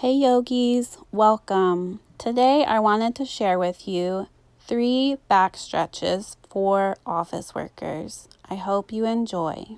Hey yogis, welcome. Today I wanted to share with you 3 back stretches for office workers. I hope you enjoy.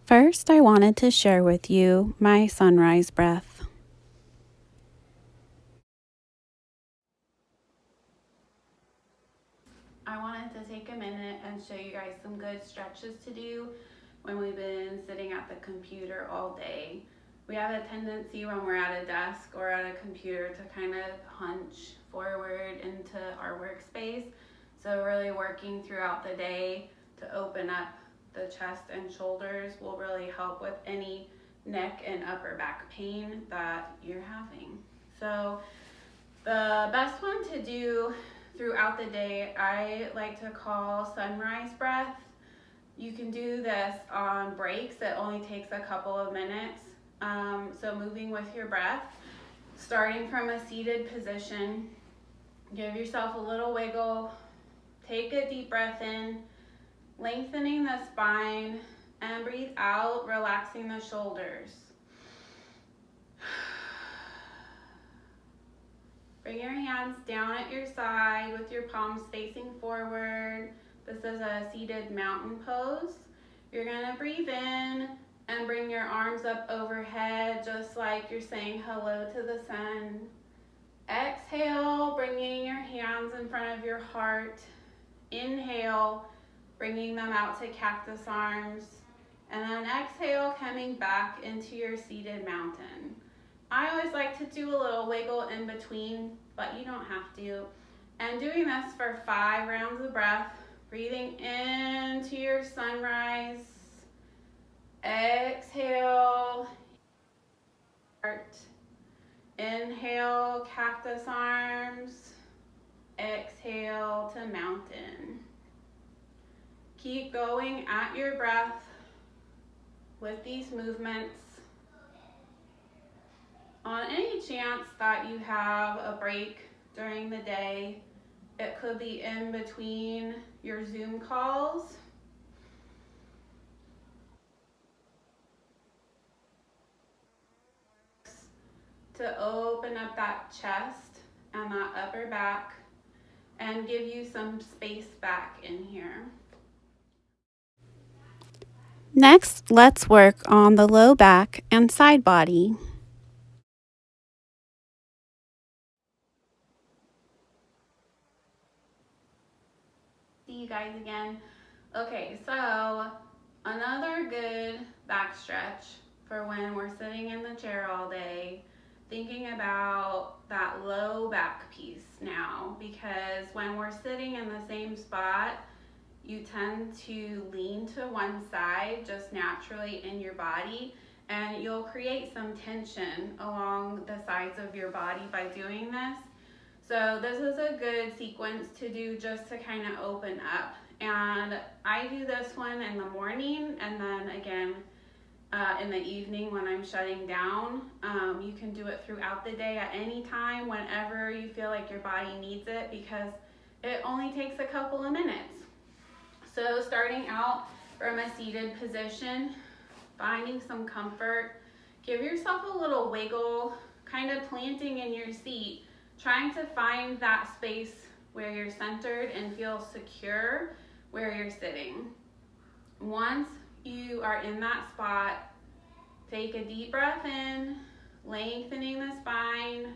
First, I wanted to share with you my sunrise breath. I wanted to take a minute and show you guys some good stretches to do when we've been sitting at the computer all day. We have a tendency when we're at a desk or at a computer to kind of hunch forward into our workspace. So really working throughout the day to open up the chest and shoulders will really help with any neck and upper back pain that you're having. So the best one to do throughout the day, I like to call sunrise breath. You can do this on breaks. It only takes a couple of minutes. So moving with your breath, starting from a seated position, give yourself a little wiggle, take a deep breath in, lengthening the spine, and breathe out, relaxing the shoulders. Bring your hands down at your side with your palms facing forward. This is a seated mountain pose. You're gonna breathe in and bring your arms up overhead just like you're saying hello to the sun. Exhale, bringing your hands in front of your heart. Inhale, bringing them out to cactus arms. And then exhale, coming back into your seated mountain. I always like to do a little wiggle in between, but you don't have to. And doing this for 5 rounds of breath, breathing into your sunrise. Exhale, heart. Inhale, cactus arms. Exhale to mountain. Keep going at your breath with these movements. On any chance that you have a break during the day, it could be in between your Zoom calls. To open up that chest and that upper back and give you some space back in here. Next, let's work on the low back and side body. See you guys again. Okay, so another good back stretch for when we're sitting in the chair all day, thinking about that low back piece now, because when we're sitting in the same spot, you tend to lean to one side just naturally in your body, and you'll create some tension along the sides of your body by doing this. So this is a good sequence to do just to kind of open up. And I do this one in the morning and then again in the evening when I'm shutting down. You can do it throughout the day at any time, whenever you feel like your body needs it, because it only takes a couple of minutes. So starting out from a seated position, finding some comfort, give yourself a little wiggle, kind of planting in your seat, trying to find that space where you're centered and feel secure where you're sitting. Once you are in that spot, take a deep breath in, lengthening the spine,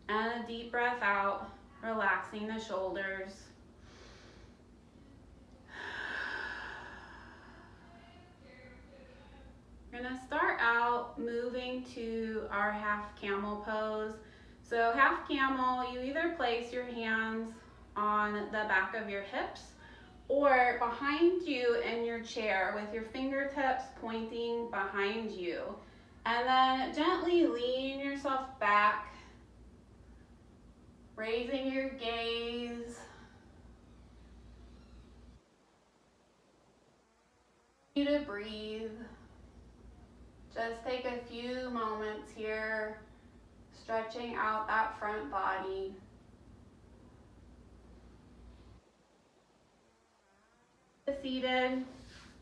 and a deep breath out, relaxing the shoulders. We're gonna start out moving to our half camel pose. So half camel, you either place your hands on the back of your hips or behind you in your chair with your fingertips pointing behind you. And then gently lean yourself back, raising your gaze. You to breathe. Just take a few moments here, stretching out that front body. Seated,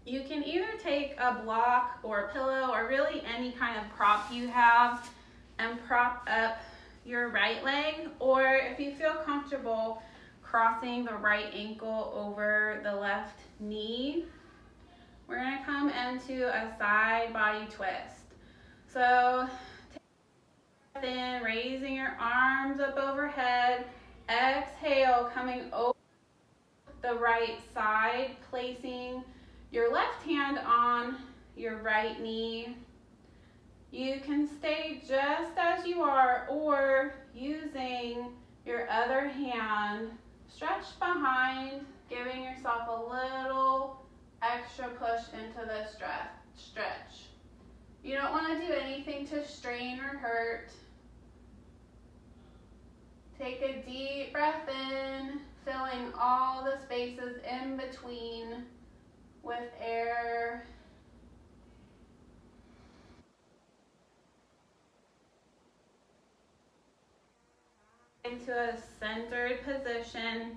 You can either take a block or a pillow or really any kind of prop you have and prop up your right leg, or if you feel comfortable, crossing the right ankle over the left knee. We're going to come into a side body twist. So take a breath in, raising your arms up overhead. Exhale, coming over the right side, placing your left hand on your right knee. You can stay just as you are, or using your other hand stretched behind, giving yourself a little extra push into the stretch. You don't want to do anything to strain or hurt. Take a deep breath in, filling all the spaces in between with air. Into a centered position,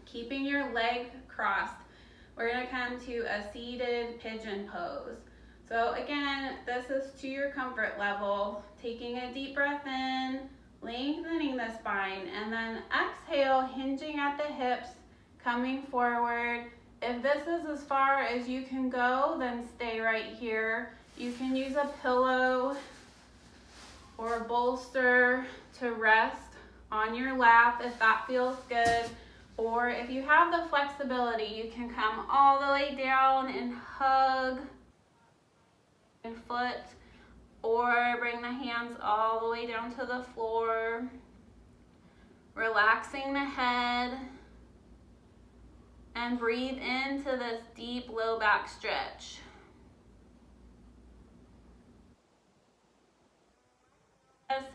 keeping your leg crossed. We're going to come to a seated pigeon pose. So again, this is to your comfort level. Taking a deep breath in, lengthening the spine, and then exhale, hinging at the hips, coming forward. If this is as far as you can go, then stay right here. You can use a pillow or a bolster to rest on your lap if that feels good. Or if you have the flexibility, you can come all the way down and hug and foot, or bring the hands all the way down to the floor, relaxing the head, and breathe into this deep low back stretch.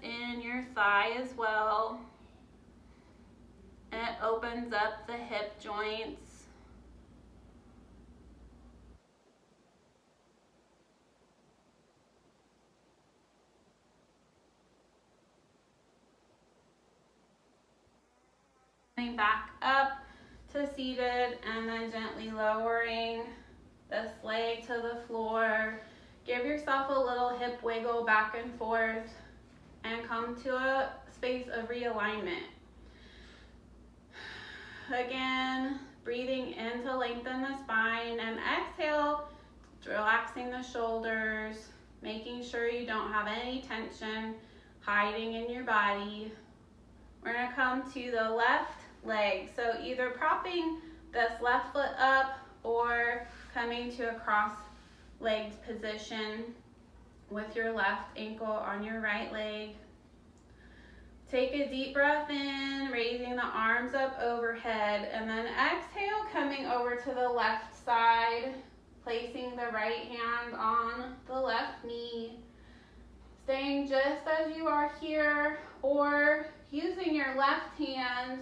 In your thigh as well. And it opens up the hip joints. Coming back up to seated, and then gently lowering this leg to the floor. Give yourself a little hip wiggle back and forth, and come to a space of realignment. Again, breathing in to lengthen the spine, and exhale, relaxing the shoulders, making sure you don't have any tension hiding in your body. We're going to come to the left leg. So either propping this left foot up or coming to a cross-legged position with your left ankle on your right leg. Take a deep breath in, raising the arms up overhead, and then exhale, coming over to the left side, placing the right hand on the left knee, staying just as you are here, or using your left hand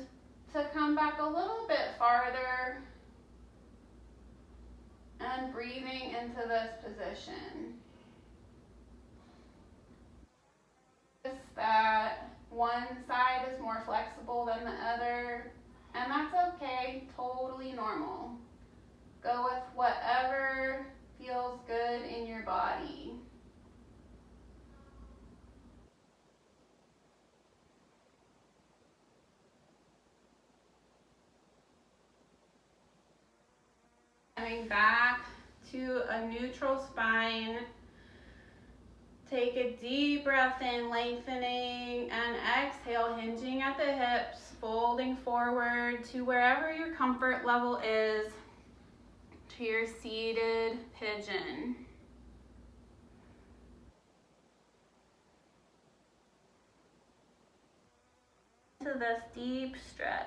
to come back a little bit farther and breathing into this position. Just that one side is more flexible than the other, and that's okay, totally normal. Go with whatever feels good in your body. Coming back to a neutral spine. Take a deep breath in, lengthening, and exhale, hinging at the hips, folding forward to wherever your comfort level is, to your seated pigeon. To this deep stretch.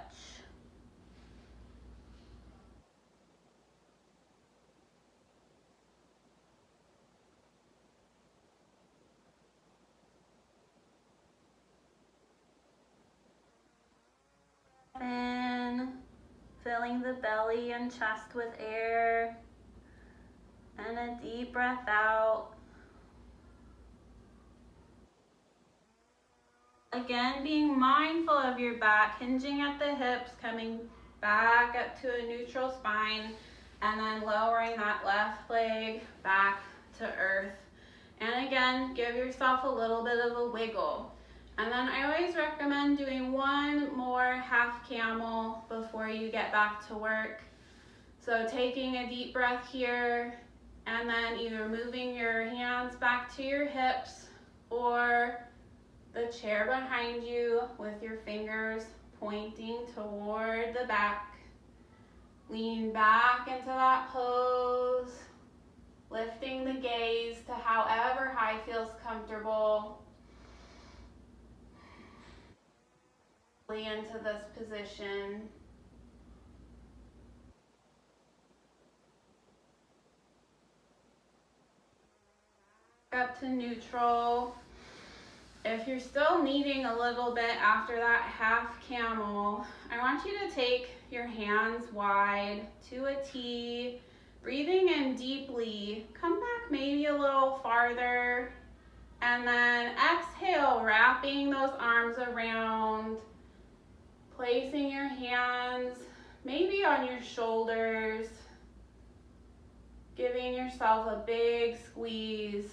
In, filling the belly and chest with air, and a deep breath out. Again, being mindful of your back, hinging at the hips, coming back up to a neutral spine, and then lowering that left leg back to earth. And again, give yourself a little bit of a wiggle. And then I always recommend doing one more half camel before you get back to work. So taking a deep breath here, and then either moving your hands back to your hips or the chair behind you with your fingers pointing toward the back. Lean back into that pose, lifting the gaze to however high feels comfortable. Into this position. Up to neutral. If you're still needing a little bit after that half camel, I want you to take your hands wide to a T, breathing in deeply. Come back maybe a little farther, and then exhale, wrapping those arms around, placing your hands maybe on your shoulders, giving yourself a big squeeze.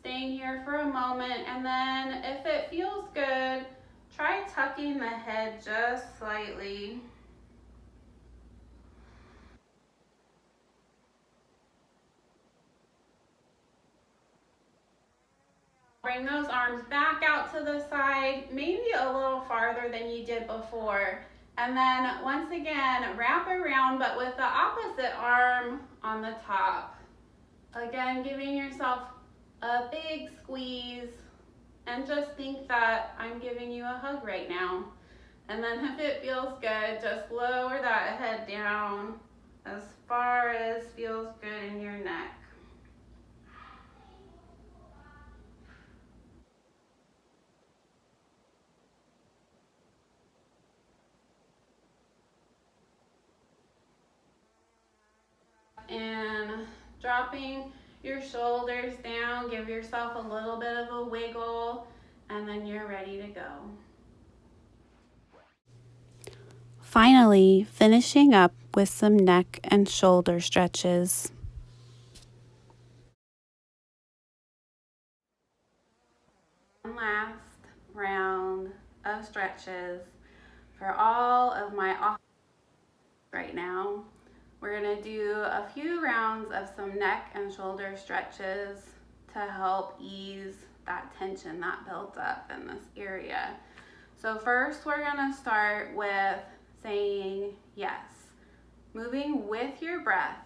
Staying here for a moment, and then if it feels good, try tucking the head just slightly. Bring those arms back out to the side, maybe a little farther than you did before. And then once again, wrap around, but with the opposite arm on the top. Again, giving yourself a big squeeze, and just think that I'm giving you a hug right now. And then if it feels good, just lower that head down as far as feels good in your neck. And dropping your shoulders down, give yourself a little bit of a wiggle, and then you're ready to go. Finally, finishing up with some neck and shoulder stretches. One last round of stretches for all of my right now. We're going to do a few rounds of some neck and shoulder stretches to help ease that tension that builds up in this area. So first we're going to start with saying yes. Moving with your breath.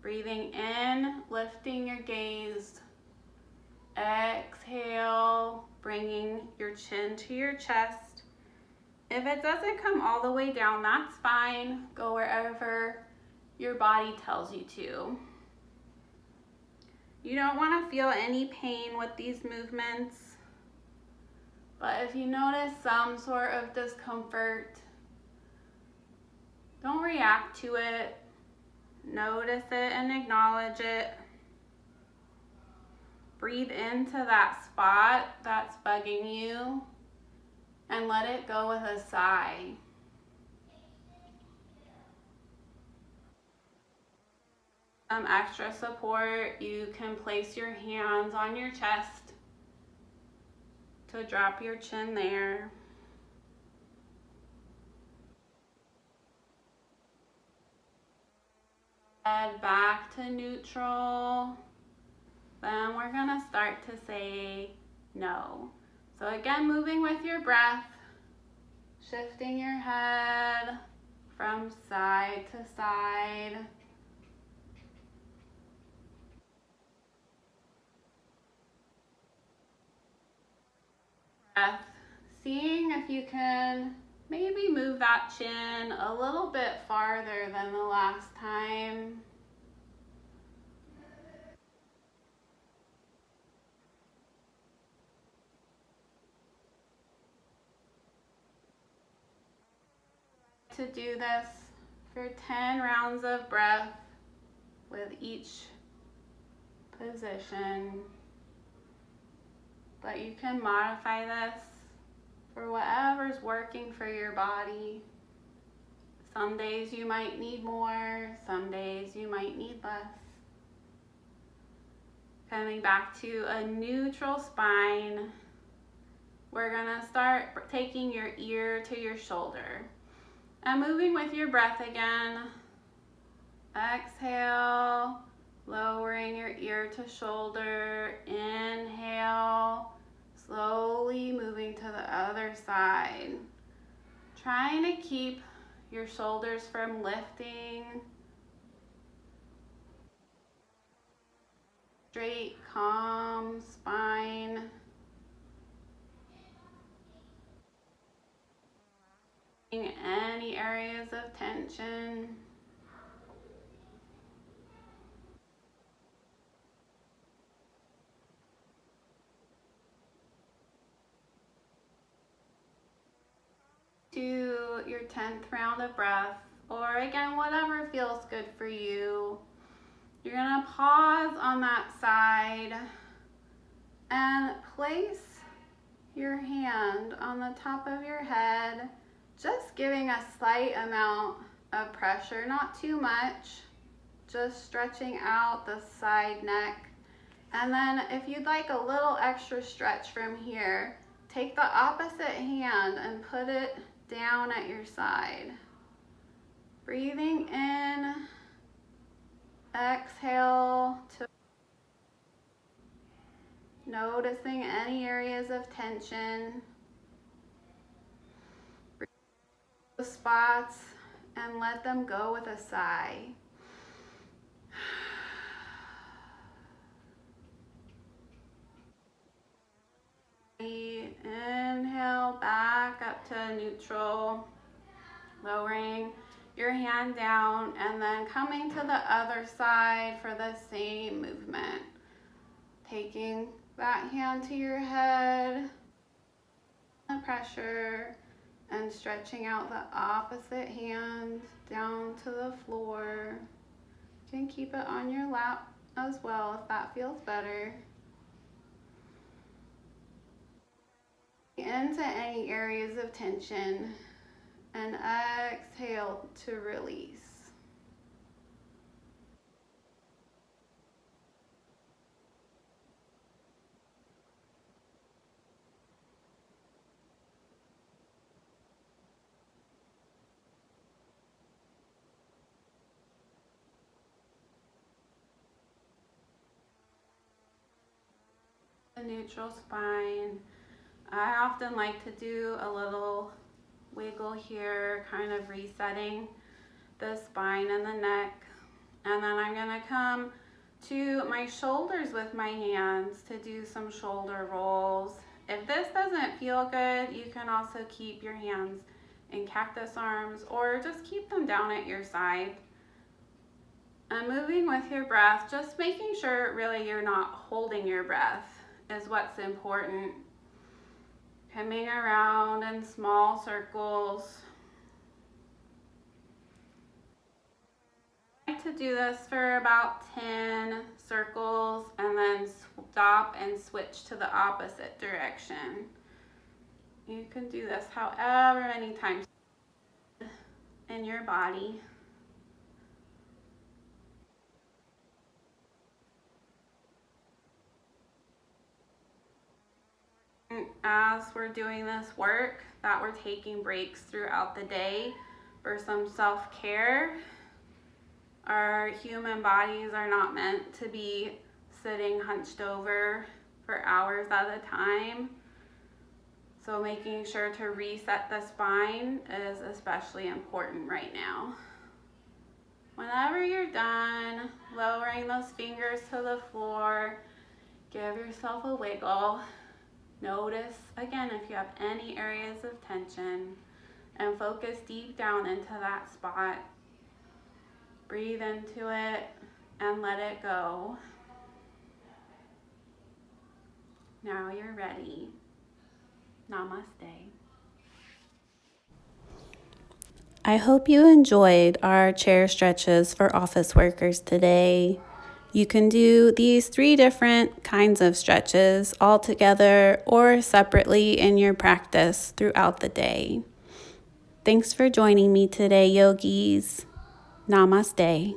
Breathing in, lifting your gaze. Exhale, bringing your chin to your chest. If it doesn't come all the way down, that's fine. Go wherever your body tells you to. You don't want to feel any pain with these movements, but if you notice some sort of discomfort, don't react to it. Notice it and acknowledge it. Breathe into that spot that's bugging you and let it go with a sigh. Some extra support, you can place your hands on your chest to drop your chin there. Head back to neutral. Then we're gonna start to say no. So again, moving with your breath, shifting your head from side to side. Breath, seeing if you can maybe move that chin a little bit farther than the last time. To do this for 10 rounds of breath with each position. But you can modify this for whatever's working for your body. Some days you might need more, some days you might need less. Coming back to a neutral spine. We're gonna start taking your ear to your shoulder and moving with your breath again. Exhale, lowering your ear to shoulder. Inhale, slowly moving to the other side. Trying to keep your shoulders from lifting. Straight, calm spine. Any areas of tension. To your 10th round of breath, or again, whatever feels good for you. You're gonna pause on that side and place your hand on the top of your head, just giving a slight amount of pressure, not too much, just stretching out the side neck. And then if you'd like a little extra stretch from here, take the opposite hand and put it down at your side. Breathing in, exhale, to noticing any areas of tension. Breathe those spots and let them go with a sigh. Inhale, back up to neutral, lowering your hand down and then coming to the other side for the same movement. Taking that hand to your head, the pressure, and stretching out the opposite hand down to the floor. You can keep it on your lap as well if that feels better. Into any areas of tension and exhale to release. The neutral spine. I often like to do a little wiggle here, kind of resetting the spine and the neck. And then I'm gonna come to my shoulders with my hands to do some shoulder rolls. If this doesn't feel good, you can also keep your hands in cactus arms or just keep them down at your side. And moving with your breath, just making sure really you're not holding your breath is what's important. Coming around in small circles. I like to do this for about 10 circles and then stop and switch to the opposite direction. You can do this however many times in your body. As we're doing this work, that we're taking breaks throughout the day for some self-care. Our human bodies are not meant to be sitting hunched over for hours at a time. So making sure to reset the spine is especially important right now. Whenever you're done, lowering those fingers to the floor, give yourself a wiggle. Notice, again, if you have any areas of tension and focus deep down into that spot. Breathe into it and let it go. Now you're ready. Namaste. I hope you enjoyed our chair stretches for office workers today. You can do these 3 different kinds of stretches all together or separately in your practice throughout the day. Thanks for joining me today, yogis. Namaste.